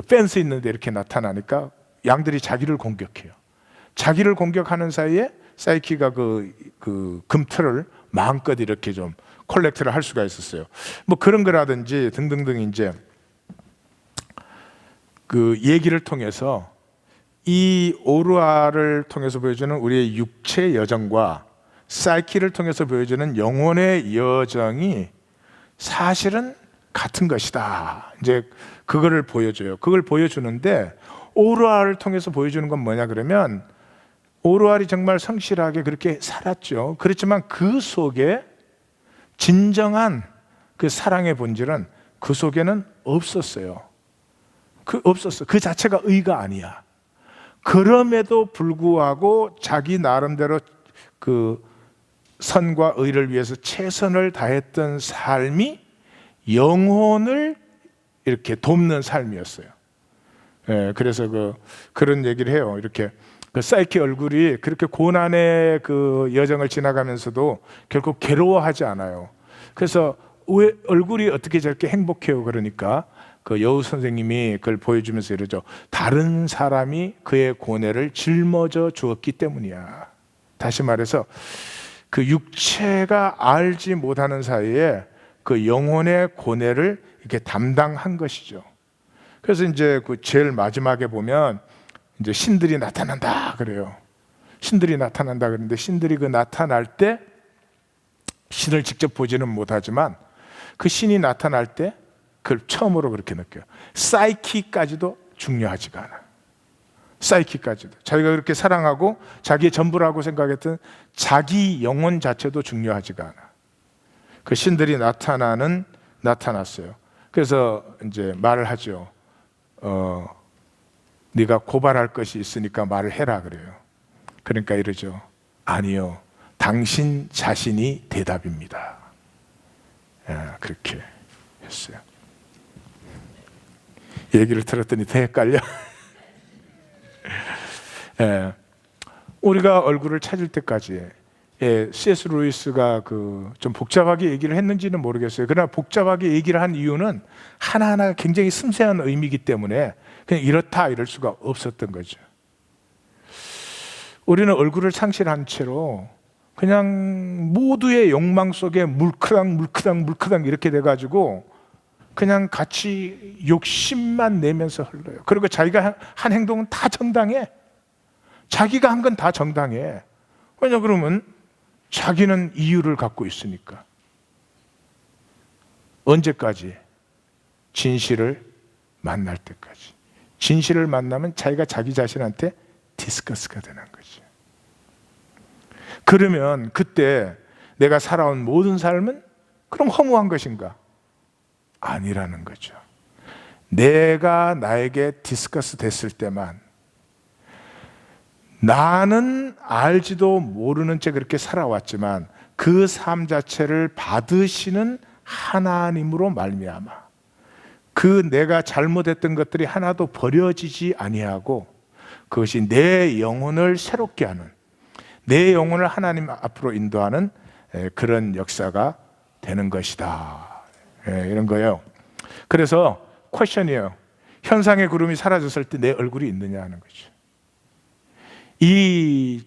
펜스 있는데 이렇게 나타나니까 양들이 자기를 공격해요. 자기를 공격하는 사이에 사이키가 그 금틀을 마음껏 이렇게 좀 콜렉트를 할 수가 있었어요. 뭐 그런 거라든지 등등등 이제 그 얘기를 통해서 이 오르아를 통해서 보여주는 우리의 육체의 여정과 사이키를 통해서 보여주는 영혼의 여정이 사실은 같은 것이다. 이제 그거를 보여줘요. 그걸 보여주는데 오르아를 통해서 보여주는 건 뭐냐 그러면 오르알이 정말 성실하게 그렇게 살았죠. 그렇지만 그 속에 진정한 그 사랑의 본질은 그 속에는 없었어요. 없었어. 그 자체가 의가 아니야. 그럼에도 불구하고 자기 나름대로 그 선과 의를 위해서 최선을 다했던 삶이 영혼을 이렇게 돕는 삶이었어요. 예, 그래서 그런 얘기를 해요. 이렇게 그 사이키 얼굴이 그렇게 고난의 그 여정을 지나가면서도 결국 괴로워하지 않아요. 그래서 왜 얼굴이 어떻게 저렇게 행복해요? 그러니까 그 여우 선생님이 그걸 보여주면서 이러죠. 다른 사람이 그의 고뇌를 짊어져 주었기 때문이야. 다시 말해서 그 육체가 알지 못하는 사이에 그 영혼의 고뇌를 이렇게 담당한 것이죠. 그래서 이제 그 제일 마지막에 보면 이제 신들이 나타난다 그래요. 신들이 나타난다 그러는데 신들이 그 나타날 때 신을 직접 보지는 못하지만 그 신이 나타날 때 그걸 처음으로 그렇게 느껴요. 사이키까지도 중요하지가 않아. 사이키까지도 자기가 그렇게 사랑하고 자기의 전부라고 생각했던 자기 영혼 자체도 중요하지가 않아. 그 신들이 나타났어요. 그래서 이제 말을 하죠. 네가 고발할 것이 있으니까 말을 해라 그래요. 그러니까 이러죠. 아니요, 당신 자신이 대답입니다. 그렇게 했어요. 얘기를 들었더니 더 헷갈려. 우리가 얼굴을 찾을 때까지 C.S. 루이스가 좀 복잡하게 얘기를 했는지는 모르겠어요. 그러나 복잡하게 얘기를 한 이유는 하나하나 굉장히 섬세한 의미이기 때문에 그냥 이렇다 이럴 수가 없었던 거죠. 우리는 얼굴을 상실한 채로 그냥 모두의 욕망 속에 물크당 이렇게 돼가지고 그냥 같이 욕심만 내면서 흘러요. 그리고 자기가 한 행동은 다 정당해. 자기가 한 건 다 정당해. 왜냐 그러면 자기는 이유를 갖고 있으니까. 언제까지? 진실을 만날 때까지. 진실을 만나면 자기가 자기 자신한테 디스커스가 되는 거지. 그러면 그때 내가 살아온 모든 삶은 그럼 허무한 것인가? 아니라는 거죠. 내가 나에게 디스커스 됐을 때만 나는 알지도 모르는 채 그렇게 살아왔지만 그 삶 자체를 받으시는 하나님으로 말미암아 그 내가 잘못했던 것들이 하나도 버려지지 아니하고 그것이 내 영혼을 새롭게 하는, 내 영혼을 하나님 앞으로 인도하는 그런 역사가 되는 것이다. 이런 거예요. 그래서 퀘션이에요. 현상의 구름이 사라졌을 때 내 얼굴이 있느냐 하는 거죠. 이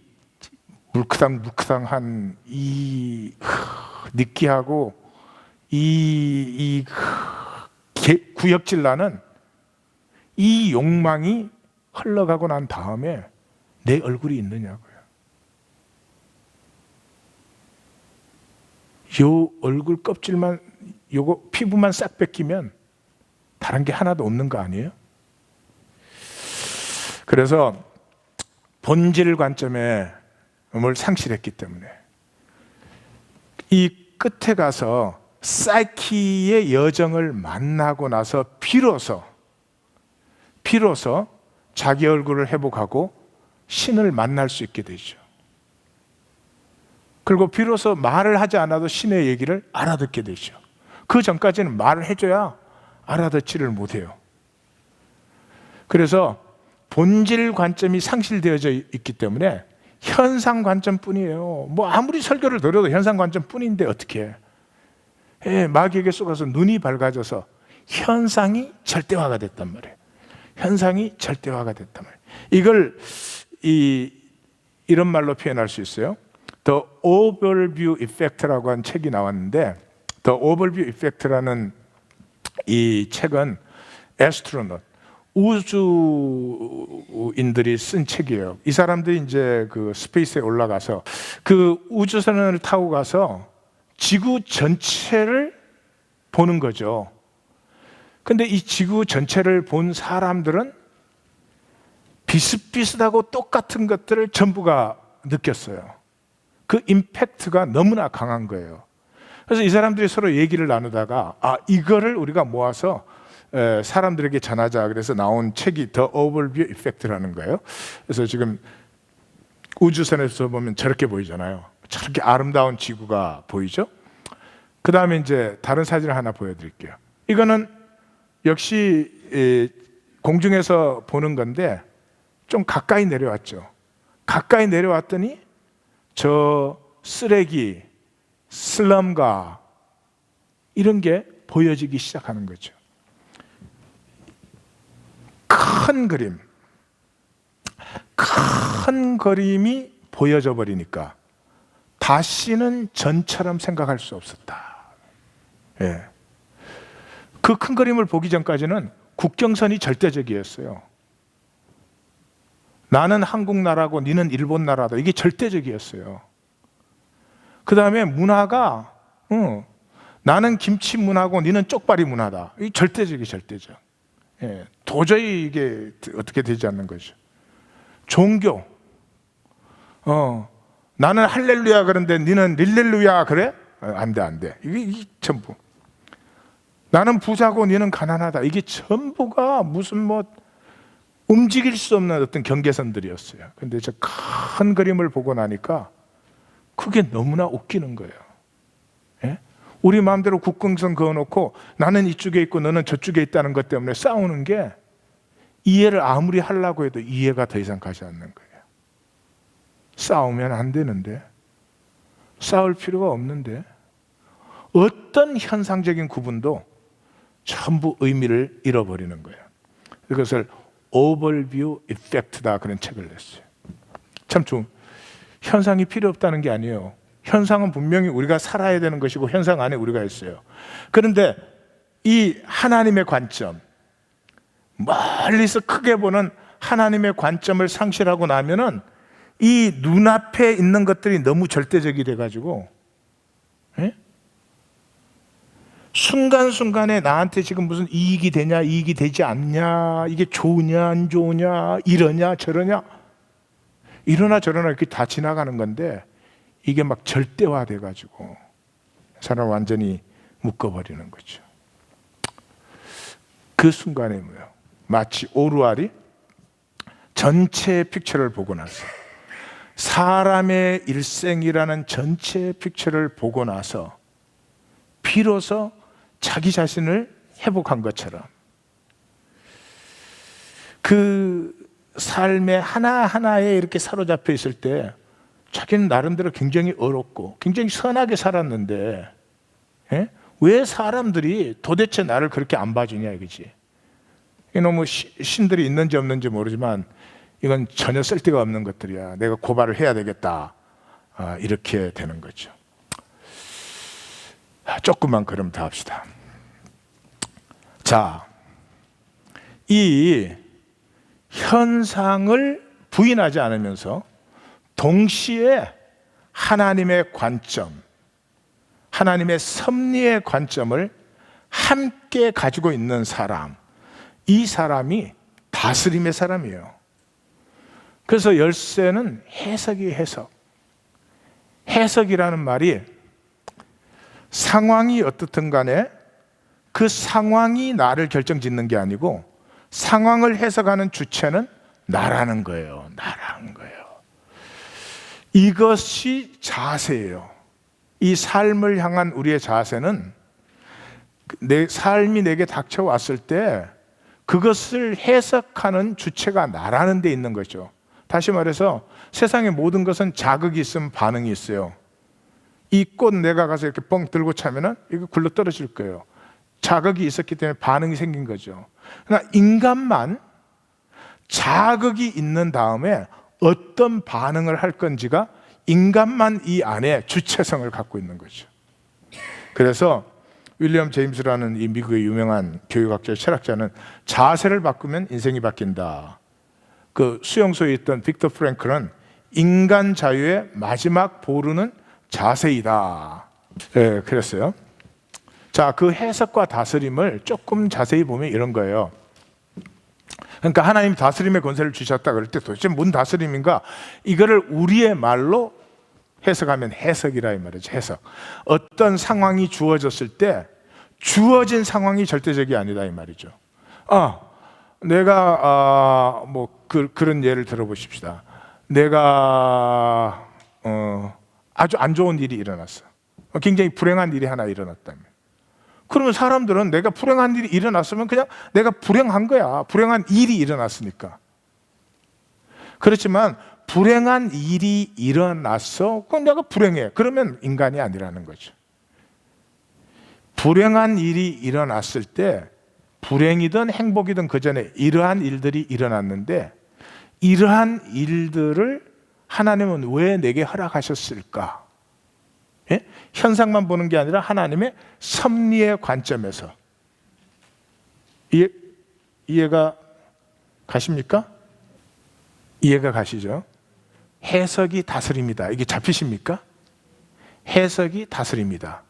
물크당한 이 느끼하고 이 구역질 나는 이 욕망이 흘러가고 난 다음에 내 얼굴이 있느냐고요. 요 얼굴 껍질만, 요거 피부만 싹 뺏기면 다른 게 하나도 없는 거 아니에요? 그래서 본질 관점에 뭘 상실했기 때문에 이 끝에 가서 사이키의 여정을 만나고 나서 비로소 자기 얼굴을 회복하고 신을 만날 수 있게 되죠. 그리고 비로소 말을 하지 않아도 신의 얘기를 알아듣게 되죠. 그 전까지는 말을 해줘야 알아듣지를 못해요. 그래서 본질 관점이 상실되어져 있기 때문에 현상 관점뿐이에요. 뭐 아무리 설교를 들어도 현상 관점뿐인데 어떻게 해? 마귀에게 속아서 눈이 밝아져서 현상이 절대화가 됐단 말이에요. 현상이 절대화가 됐단 말이에요. 이걸 이런 말로 표현할 수 있어요. The Overview Effect라고 한 책이 나왔는데 The Overview Effect라는 이 책은 애스트로넛, 우주인들이 쓴 책이에요. 이 사람들이 이제 그 스페이스에 올라가서 그 우주선을 타고 가서 지구 전체를 보는 거죠. 근데 이 지구 전체를 본 사람들은 비슷비슷하고 똑같은 것들을 전부가 느꼈어요. 그 임팩트가 너무나 강한 거예요. 그래서 이 사람들이 서로 얘기를 나누다가 이거를 우리가 모아서 사람들에게 전하자. 그래서 나온 책이 The Overview Effect라는 거예요. 그래서 지금 우주선에서 보면 저렇게 보이잖아요. 저렇게 아름다운 지구가 보이죠? 그 다음에 이제 다른 사진을 하나 보여드릴게요. 이거는 역시 공중에서 보는 건데 좀 가까이 내려왔죠. 가까이 내려왔더니 저 쓰레기, 슬럼가 이런 게 보여지기 시작하는 거죠. 큰 그림이 보여져 버리니까 다시는 전처럼 생각할 수 없었다. 예. 그 큰 그림을 보기 전까지는 국경선이 절대적이었어요. 나는 한국 나라고 니는 일본 나라다. 이게 절대적이었어요. 그 다음에 문화가 나는 김치 문화고 니는 쪽발이 문화다. 이 절대적. 예. 도저히 이게 어떻게 되지 않는 거죠. 종교. 나는 할렐루야 그런데 니는 릴렐루야 그래? 안 돼. 이게 전부. 나는 부자고 니는 가난하다. 이게 전부가 무슨 움직일 수 없는 어떤 경계선들이었어요. 근데 저 큰 그림을 보고 나니까 그게 너무나 웃기는 거예요. 예? 우리 마음대로 국경선 그어놓고 나는 이쪽에 있고 너는 저쪽에 있다는 것 때문에 싸우는 게 이해를 아무리 하려고 해도 이해가 더 이상 가지 않는 거예요. 싸우면 안 되는데, 싸울 필요가 없는데, 어떤 현상적인 구분도 전부 의미를 잃어버리는 거예요. 그것을 Overview Effect다 그런 책을 냈어요. 참 좋은. 현상이 필요 없다는 게 아니에요. 현상은 분명히 우리가 살아야 되는 것이고 현상 안에 우리가 있어요. 그런데 이 하나님의 관점, 멀리서 크게 보는 하나님의 관점을 상실하고 나면은 이 눈앞에 있는 것들이 너무 절대적이 돼가지고 순간순간에 나한테 지금 무슨 이익이 되냐 이익이 되지 않냐, 이게 좋으냐 안 좋으냐, 이러냐 저러냐, 이러나 저러나 이렇게 다 지나가는 건데 이게 막 절대화 돼가지고 사람을 완전히 묶어버리는 거죠. 그 순간에 뭐예요? 마치 오루알이 전체 픽처를 보고 나서, 사람의 일생이라는 전체 픽처를 보고 나서 비로소 자기 자신을 회복한 것처럼 그 삶의 하나하나에 이렇게 사로잡혀 있을 때 자기는 나름대로 굉장히 어렵고 굉장히 선하게 살았는데 왜 사람들이 도대체 나를 그렇게 안 봐주냐 이거지. 너무 신들이 있는지 없는지 모르지만 이건 전혀 쓸데가 없는 것들이야. 내가 고발을 해야 되겠다. 이렇게 되는 거죠. 조금만 그럼 더 합시다. 자, 이 현상을 부인하지 않으면서 동시에 하나님의 관점, 하나님의 섭리의 관점을 함께 가지고 있는 사람, 이 사람이 다스림의 사람이에요. 그래서 열쇠는 해석이라는 말이 상황이 어떻든 간에 그 상황이 나를 결정짓는 게 아니고 상황을 해석하는 주체는 나라는 거예요. 이것이 자세예요. 이 삶을 향한 우리의 자세는 내 삶이 내게 닥쳐왔을 때 그것을 해석하는 주체가 나라는 데 있는 거죠. 다시 말해서 세상의 모든 것은 자극이 있으면 반응이 있어요. 이 꽃 내가 가서 이렇게 뻥 들고 차면은 이거 굴러 떨어질 거예요. 자극이 있었기 때문에 반응이 생긴 거죠. 그러나 인간만 자극이 있는 다음에 어떤 반응을 할 건지가 인간만 이 안에 주체성을 갖고 있는 거죠. 그래서 윌리엄 제임스라는 이 미국의 유명한 교육학자, 철학자는 자세를 바꾸면 인생이 바뀐다. 그 수용소에 있던 빅터 프랭클은 인간 자유의 마지막 보루는 자세이다. 네, 그랬어요. 자, 그 해석과 다스림을 조금 자세히 보면 이런 거예요. 그러니까 하나님이 다스림의 권세를 주셨다 그럴 때 도대체 뭔 다스림인가? 이거를 우리의 말로 해석하면 해석이라 이 말이죠. 해석. 어떤 상황이 주어졌을 때 주어진 상황이 절대적이 아니다 이 말이죠. 내가 그런 예를 들어보십시다. 내가 아주 안 좋은 일이 일어났어. 굉장히 불행한 일이 하나 일어났다면, 그러면 사람들은 내가 불행한 일이 일어났으면 그냥 내가 불행한 거야. 불행한 일이 일어났으니까. 그렇지만 불행한 일이 일어났어. 그럼 내가 불행해. 그러면 인간이 아니라는 거죠. 불행한 일이 일어났을 때 불행이든 행복이든 그 전에 이러한 일들이 일어났는데, 이러한 일들을 하나님은 왜 내게 허락하셨을까? 예? 현상만 보는 게 아니라 하나님의 섭리의 관점에서. 이해가 가십니까? 이해가 가시죠? 해석이 다스립니다. 이게 잡히십니까? 해석이 다스립니다.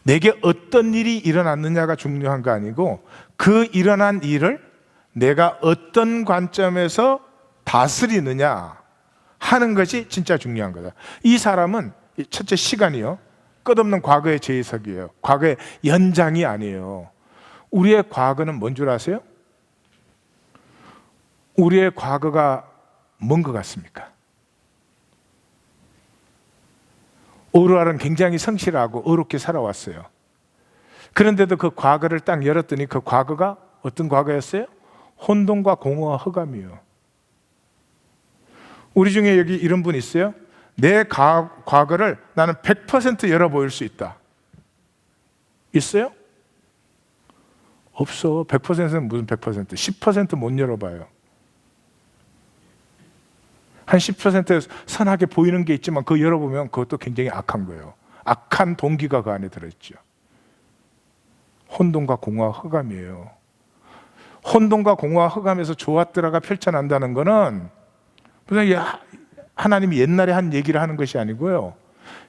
내게 어떤 일이 일어났느냐가 중요한 거 아니고, 그 일어난 일을 내가 어떤 관점에서 다스리느냐 하는 것이 진짜 중요한 거다. 이 사람은 첫째 시간이요, 끝없는 과거의 재해석이에요. 과거의 연장이 아니에요. 우리의 과거는 뭔 줄 아세요? 우리의 과거가 뭔 것 같습니까? 오르알은 굉장히 성실하고 의롭게 살아왔어요. 그런데도 그 과거를 딱 열었더니 그 과거가 어떤 과거였어요? 혼돈과 공허와 흑암이에요. 우리 중에 여기 이런 분 있어요? 내 과거를 나는 100% 열어 보일 수 있다. 있어요? 없어. 100%는 무슨 100%? 10% 못 열어봐요. 한 10% 선하게 보이는 게 있지만 그거 열어보면 그것도 굉장히 악한 거예요. 악한 동기가 그 안에 들어있죠. 혼돈과 공허와 흑암이에요. 혼돈과 공허와 흑암에서 좋았더라가 펼쳐난다는 거는 무슨 하나님이 옛날에 한 얘기를 하는 것이 아니고요,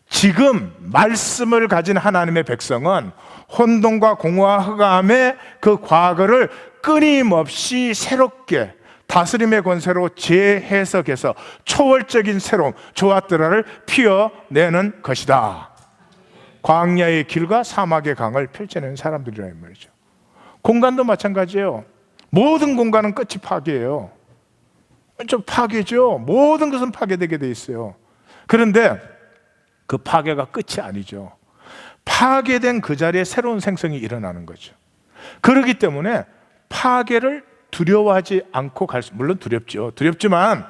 지금 말씀을 가진 하나님의 백성은 혼돈과 공허와 흑암의 그 과거를 끊임없이 새롭게 다스림의 권세로 재해석해서 초월적인 새로움, 좋았더라를 피워내는 것이다. 광야의 길과 사막의 강을 펼쳐내는 사람들이라 이 말이죠. 공간도 마찬가지예요. 모든 공간은 끝이 파괴예요. 좀 파괴죠. 모든 것은 파괴되게 돼 있어요. 그런데 그 파괴가 끝이 아니죠. 파괴된 그 자리에 새로운 생성이 일어나는 거죠. 그렇기 때문에 파괴를 두려워하지 않고 물론 두렵죠. 두렵지만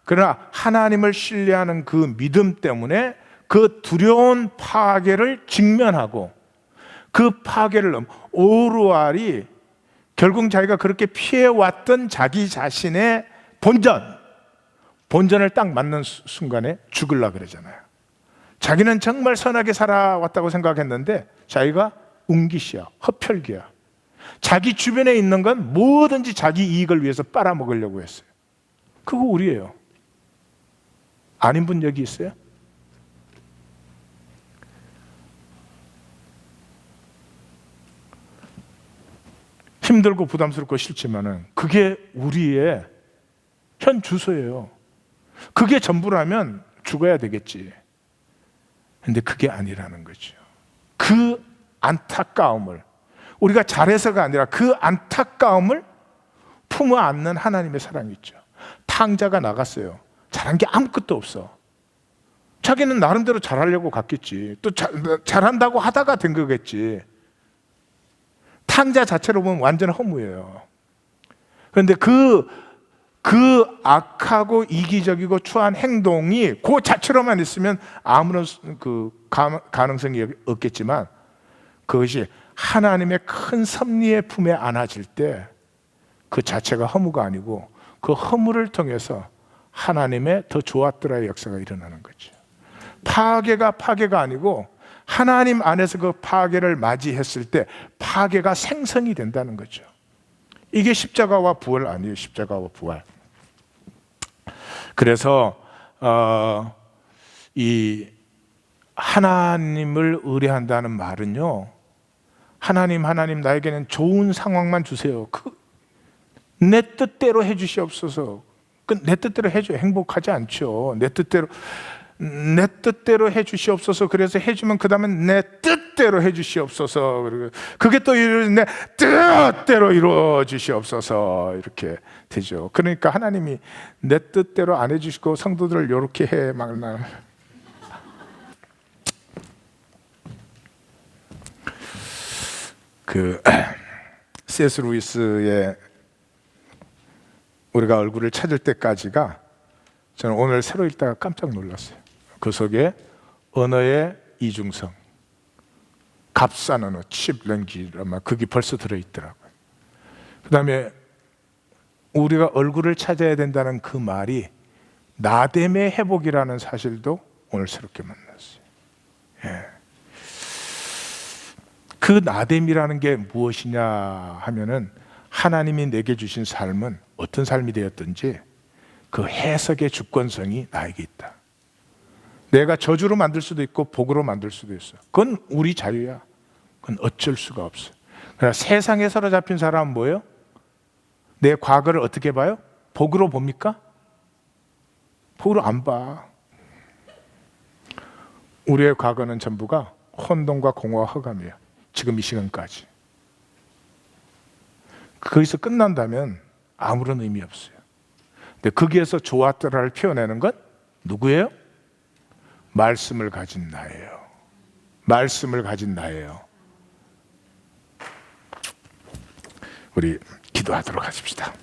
그러나 하나님을 신뢰하는 그 믿음 때문에 그 두려운 파괴를 직면하고, 그 파괴를 오르알이 결국 자기가 그렇게 피해왔던 자기 자신의 본전을 딱 맞는 순간에 죽으려고 그러잖아요. 자기는 정말 선하게 살아왔다고 생각했는데 자기가 운기시야, 흡혈귀야. 자기 주변에 있는 건 뭐든지 자기 이익을 위해서 빨아먹으려고 했어요. 그거 우리예요. 아닌 분 여기 있어요? 힘들고 부담스럽고 싫지만은 그게 우리의 현 주소예요. 그게 전부라면 죽어야 되겠지. 근데 그게 아니라는 거죠. 그 안타까움을, 우리가 잘해서가 아니라 그 안타까움을 품어 안는 하나님의 사랑이 있죠. 탕자가 나갔어요. 잘한 게 아무것도 없어. 자기는 나름대로 잘하려고 갔겠지. 또 잘한다고 하다가 된 거겠지. 탕자 자체로 보면 완전 허무예요. 그런데 그 악하고 이기적이고 추한 행동이 그 자체로만 있으면 아무런 가능성이 없겠지만, 그것이 하나님의 큰 섭리의 품에 안아질 때 그 자체가 허무가 아니고 그 허무를 통해서 하나님의 더 좋았더라의 역사가 일어나는 거죠. 파괴가 아니고 하나님 안에서 그 파괴를 맞이했을 때 파괴가 생성이 된다는 거죠. 이게 십자가와 부활 아니에요. 십자가와 부활. 그래서 이 하나님을 의뢰한다는 말은요, 하나님 나에게는 좋은 상황만 주세요. 내 뜻대로 해주시옵소서. 내 뜻대로 해줘야 행복하지 않죠. 내 뜻대로 해주시옵소서. 그래서 해주면 그 다음에 내 뜻대로 해주시옵소서. 그리고 그게 또 내 뜻대로 이루어 주시옵소서. 이렇게 되죠. 그러니까 하나님이 내 뜻대로 안 해주시고 성도들을 이렇게 해 막나. C.S. 루이스의 우리가 얼굴을 찾을 때까지가 저는 오늘 새로 읽다가 깜짝 놀랐어요. 그 속에 언어의 이중성, 값싼 언어, 칩 랭귀지란 그게 벌써 들어있더라고요. 그 다음에 우리가 얼굴을 찾아야 된다는 그 말이 나됨의 회복이라는 사실도 오늘 새롭게 만났어요. 예. 그 나됨이라는 게 무엇이냐 하면은 하나님이 내게 주신 삶은 어떤 삶이 되었든지 그 해석의 주권성이 나에게 있다. 내가 저주로 만들 수도 있고 복으로 만들 수도 있어. 그건 우리 자유야. 그건 어쩔 수가 없어. 그러나 세상에 사로잡힌 사람은 뭐예요? 내 과거를 어떻게 봐요? 복으로 봅니까? 복으로 안 봐. 우리의 과거는 전부가 혼돈과 공허와 흑암이에요. 지금 이 시간까지. 거기서 끝난다면 아무런 의미 없어요. 근데 거기에서 좋았더라를 표현하는 건 누구예요? 말씀을 가진 나예요. 말씀을 가진 나예요. 우리 기도하도록 하십시다.